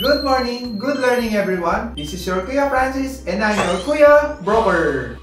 Good morning, good learning everyone. This is your Kuya Francis and I'm your Kuya Broker.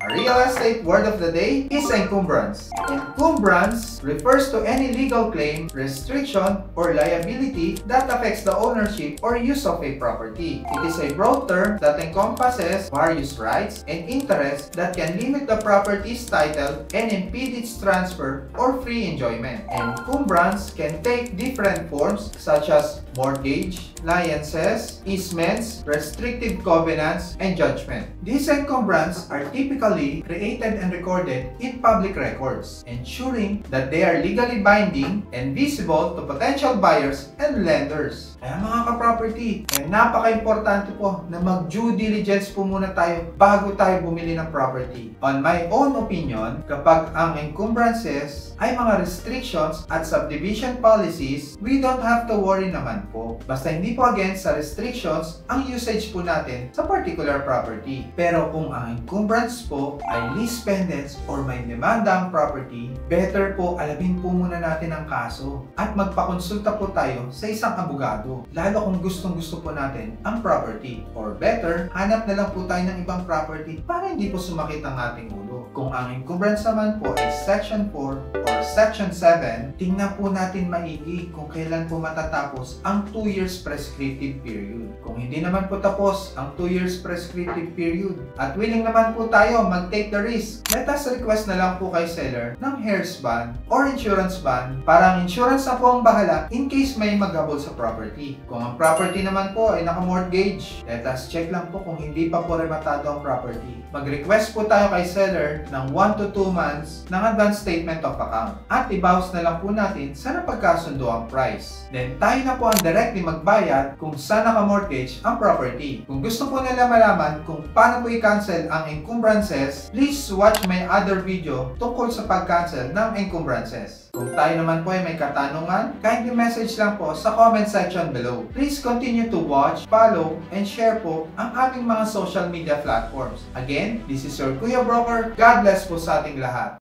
Our real estate word of the day is encumbrance. Encumbrance refers to any legal claim, restriction, or liability that affects the ownership or use of a property. It is a broad term that encompasses various rights and interests that can limit the property's title and impede its transfer or free enjoyment. Encumbrance can take different forms such as mortgage, licenses, easements, restrictive covenants, and judgment. These encumbrances are typically created and recorded in public records, ensuring that they are legally binding and visible to potential buyers and lenders. Kaya mga ka-property, napaka-importante po na mag-due diligence po muna tayo bago tayo bumili ng property. On my own opinion, kapag ang encumbrances ay mga restrictions at subdivision policies, we don't have to worry naman po. Basta hindi po against sa restrictions ang usage po natin sa particular property. Pero kung ang encumbrance po ay lease pendants or may demanda ang property, better po alamin po muna natin ang kaso at magpakonsulta po tayo sa isang abogado. Lalo kung gustong-gusto po natin ang property. Or better, hanap na lang po tayo ng ibang property para hindi po sumakit ang ating ulo. Kung ang encumbrance naman po ay Section 4 or Section 7, tingnan po natin maigi kung kailan po matatapos ang 2 years prescriptive period. Kung hindi naman po tapos ang 2 years prescriptive period at willing naman po tayo mag-take the risk, let us request na lang po kay seller ng heirs bond or insurance bond para ang insurance na po ang bahala in case may maghabol sa property. Kung ang property naman po ay naka-mortgage, let us check lang po kung hindi pa po rematado ang property. Mag-request po tayo kay seller ng 1 to 2 months ng advance statement of account at i-bounce na lang po natin sa napagkasundo ang price. Then tayo na po ang directly magbayad kung saan naka-mortgage ang property. Kung gusto po nila malaman kung paano po i-cancel ang encumbrances, please watch my other video tungkol sa pag-cancel ng encumbrances. Kung tayo naman po ay may katanungan, kindly message lang po sa comment section below. Please continue to watch, follow, and share po ang aming mga social media platforms. Again, this is your Kuya Broker. God bless po sa ating lahat.